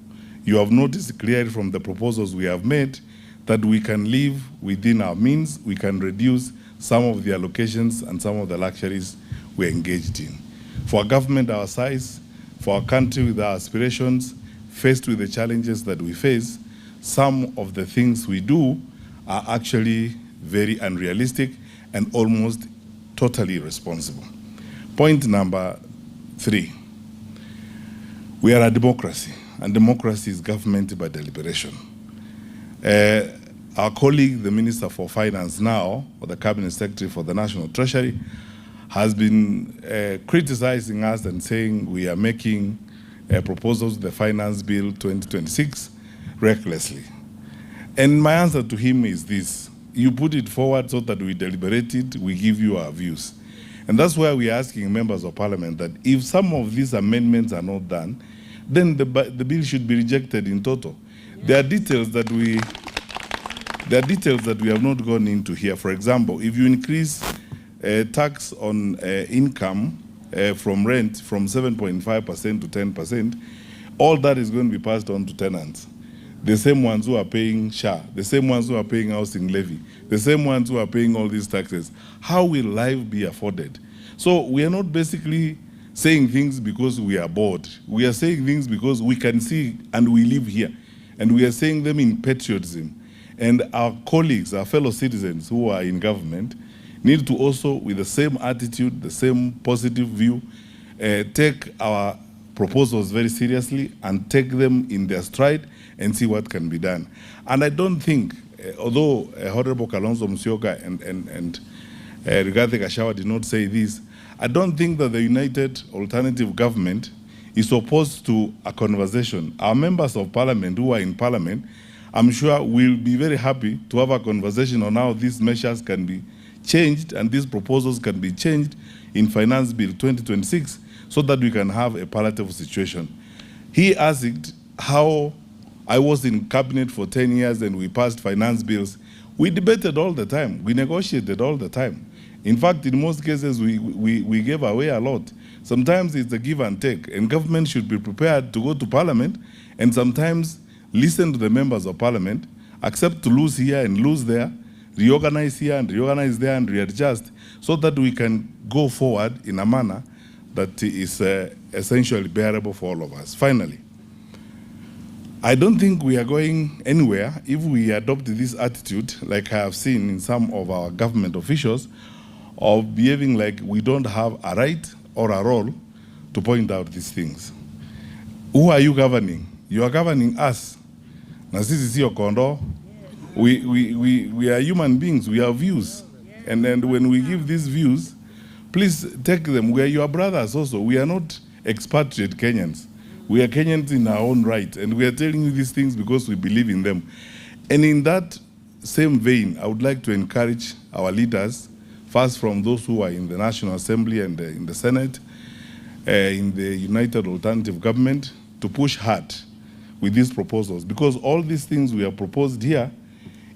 You have noticed clearly from the proposals we have made that we can live within our means, we can reduce some of the allocations and some of the luxuries we're engaged in. For a government our size, for a country with our aspirations, faced with the challenges that we face, some of the things we do are actually very unrealistic and almost totally irresponsible. Point number 3, we are a democracy, and democracy is government by deliberation. Our colleague, the Minister for Finance now, or the Cabinet Secretary for the National Treasury, has been criticizing us and saying we are making proposals to the Finance Bill 2026 recklessly. And my answer to him is this: you put it forward so that we deliberate it, we give you our views. And that's why we are asking members of parliament that if some of these amendments are not done, then the bill should be rejected in total. There are details that we have not gone into here. For example, if you increase tax on income from rent from 7.5% to 10%, all that is going to be passed on to tenants. The same ones who are paying SHA, the same ones who are paying housing levy, the same ones who are paying all these taxes. How will life be afforded? So we are not basically saying things because we are bored. We are saying things because we can see and we live here. And we are saying them in patriotism. And our colleagues, our fellow citizens who are in government, need to also, with the same attitude, the same positive view, take our proposals very seriously and take them in their stride and see what can be done. And I don't think, although Honorable Kalonzo Musyoka and Rigathi Gachagua did not say this, I don't think that the United Alternative Government is opposed to a conversation. Our members of parliament who are in parliament, I'm sure will be very happy to have a conversation on how these measures can be changed and these proposals can be changed in Finance Bill 2026 so that we can have a palatable situation. He asked how I was in cabinet for 10 years and we passed finance bills. We debated all the time. We negotiated all the time. In fact, in most cases, we gave away a lot. Sometimes it's a give and take, and government should be prepared to go to parliament and sometimes listen to the members of parliament, accept to lose here and lose there, reorganize here and reorganize there and readjust so that we can go forward in a manner that is essentially bearable for all of us. Finally, I don't think we are going anywhere if we adopt this attitude, like I have seen in some of our government officials, of behaving like we don't have a right or a role to point out these things. Who are you governing? You are governing us. Na sisi sio kondo. We are human beings. We have views. And when we give these views, please take them. We are your brothers also. We are not expatriate Kenyans. We are Kenyans in our own right. And we are telling you these things because we believe in them. And in that same vein, I would like to encourage our leaders, first from those who are in the National Assembly and in the Senate, in the United Alternative Government, to push hard with these proposals. Because all these things we have proposed here,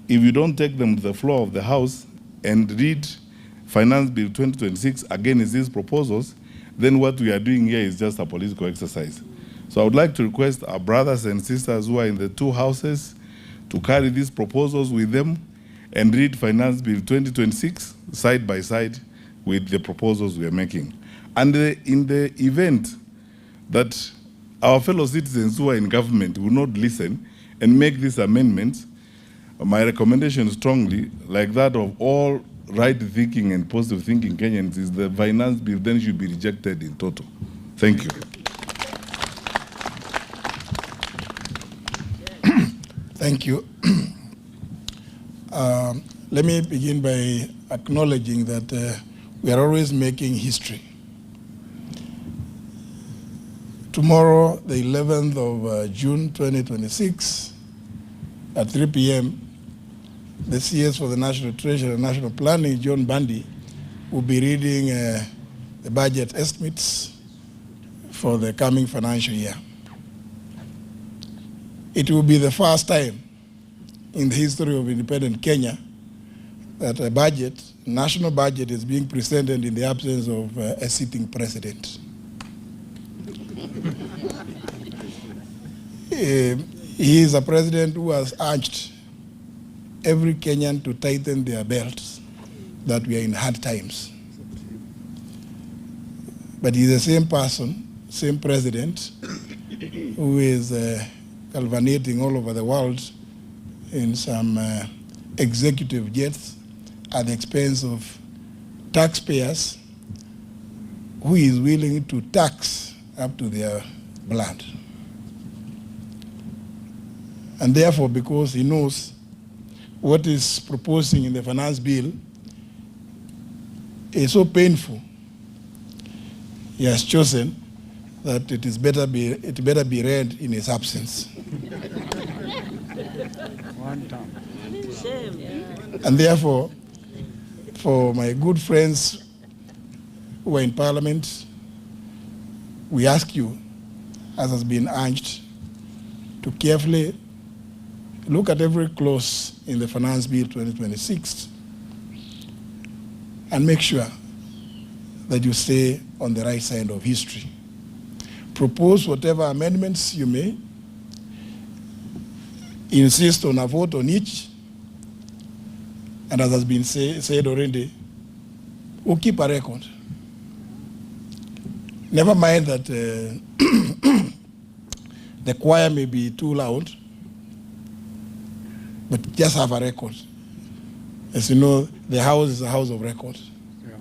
if you don't take them to the floor of the House and read Finance Bill 2026 against these proposals, then what we are doing here is just a political exercise. So I would like to request our brothers and sisters who are in the two houses to carry these proposals with them and read Finance Bill 2026 side by side with the proposals we are making. And in the event that our fellow citizens who are in government will not listen and make these amendments, my recommendation strongly, like that of all right-thinking and positive-thinking Kenyans, is the finance bill then should be rejected in total. Thank you. Thank you. Let me begin by acknowledging that we are always making history. Tomorrow, the 11th of June 2026, at 3 p.m., the CS for the National Treasury and National Planning, John Bundy, will be reading the budget estimates for the coming financial year. It will be the first time in the history of independent Kenya that a budget, national budget, is being presented in the absence of a sitting president. He is a president who has urged every Kenyan to tighten their belts, that we are in hard times. But he's the same person, same president, who is galvanizing all over the world in some executive jets at the expense of taxpayers, who is willing to tax up to their blood. And therefore, because he knows what is proposing in the finance bill is so painful, he has chosen that it better be read in his absence. And therefore, for my good friends who are in Parliament, we ask you, as has been urged, to carefully look at every clause in the Finance Bill 2026 and make sure that you stay on the right side of history. Propose whatever amendments you may, insist on a vote on each, and as has been said already, we'll keep a record. Never mind that the choir may be too loud, but just have a record. As you know, the house is a house of record. Yeah.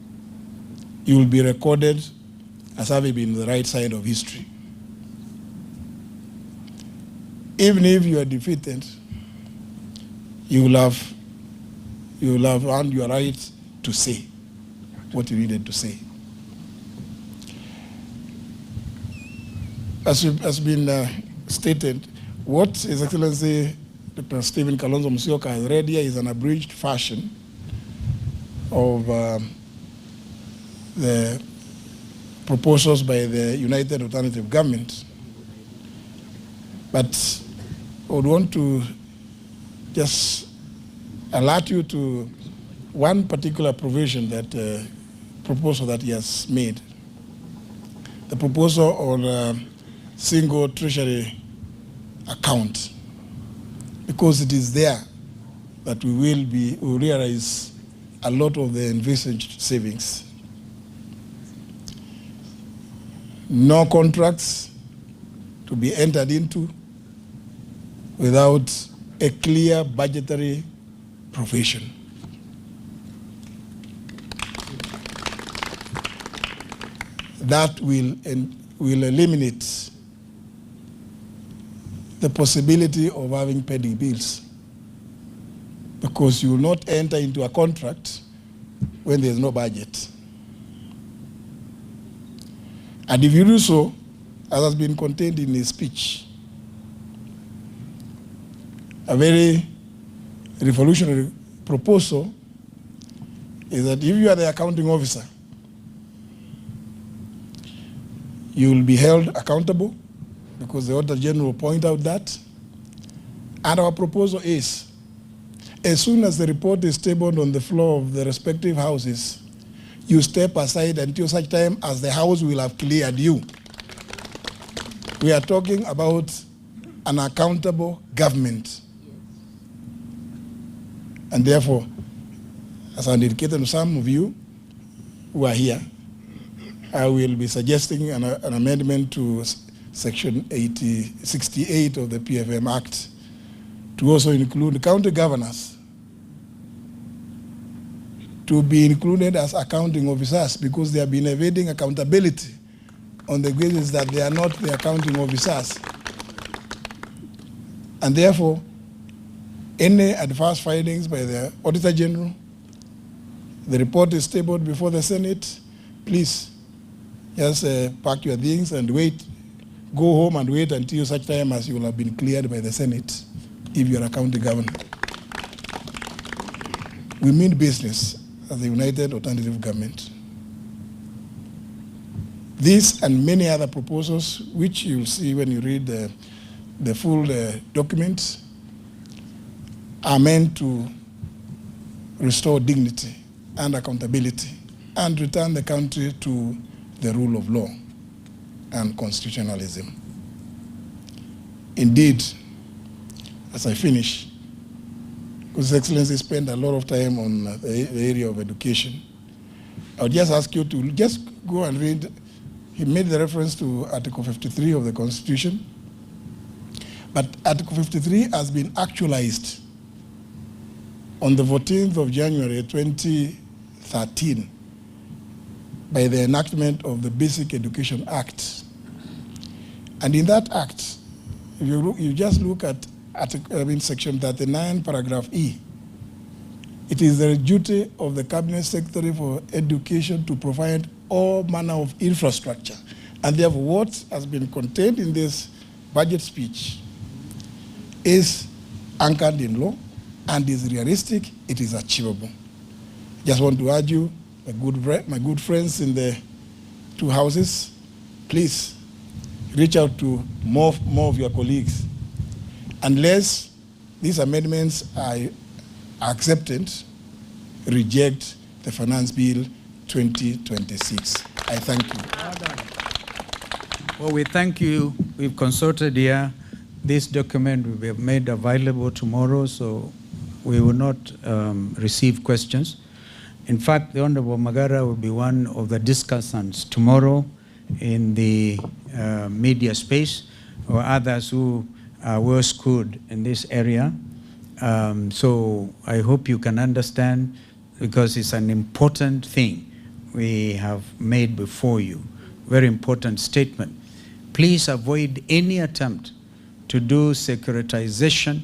You will be recorded as having been on the right side of history. Even if you are defeated, you will have earned your right to say what you needed to say. As has been stated, what His Excellency Dr. Stephen Kalonzo Musyoka has read here is an abridged version of the proposals by the United Alternative Government. But I would want to just alert you to one particular provision, that proposal that he has made. The proposal on single treasury account, because it is there that we will realize a lot of the envisaged savings. No contracts to be entered into without a clear budgetary provision. That will eliminate the possibility of having pending bills, because you will not enter into a contract when there is no budget. And if you do so, as has been contained in his speech, a very revolutionary proposal is that if you are the accounting officer, you will be held accountable, because the Auditor General will point out that. And our proposal is, as soon as the report is tabled on the floor of the respective houses, you step aside until such time as the House will have cleared you. We are talking about an accountable government. And therefore, as I indicated to some of you who are here, I will be suggesting an amendment to Section 68 of the PFM Act to also include county governors to be included as accounting officers because they have been evading accountability on the basis that they are not the accounting officers. And therefore, any adverse findings by the Auditor General, the report is tabled before the Senate, please just pack your things and wait, go home and wait until such time as you will have been cleared by the Senate if you are a county governor. We mean business as a united alternative government. This and many other proposals, which you'll see when you read the full documents, are meant to restore dignity and accountability and return the country to the rule of law and constitutionalism. Indeed, as I finish, because His Excellency spent a lot of time on the area of education, I would just ask you to just go and read. He made the reference to Article 53 of the Constitution, but Article 53 has been actualized on the 14th of January 2013 by the enactment of the Basic Education Act. And in that act, if you just look at Section 39, paragraph E, it is the duty of the Cabinet Secretary for Education to provide all manner of infrastructure. And therefore, what has been contained in this budget speech is anchored in law and is realistic, it is achievable. Just want to urge you, my good friends in the two houses, please reach out to more of your colleagues. Unless these amendments are accepted, reject the Finance Bill 2026. I thank you. Well, we thank you. We've consulted here. This document will be made available tomorrow, so we will not receive questions. In fact, the Honorable Magara will be one of the discussants tomorrow in the media space, or others who are well schooled in this area. So I hope you can understand, because it's an important thing we have made before you. Very important statement. Please avoid any attempt to do securitization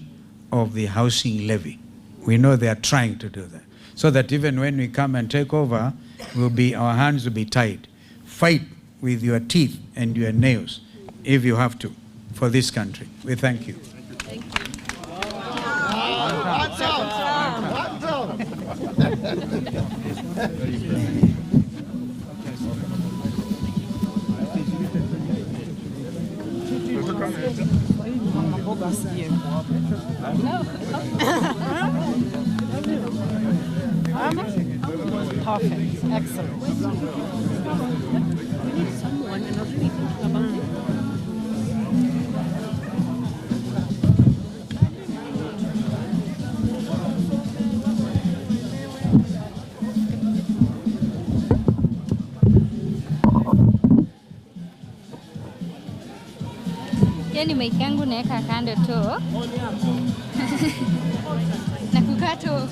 of the housing levy. We know they are trying to do that. So that even when we come and take over, our hands will be tied. Fight with your teeth and your nails, if you have to, for this country. We thank you. Thank you. Perfect. Excellent. Yani mic yangu naweka kando tu na kukaa tu.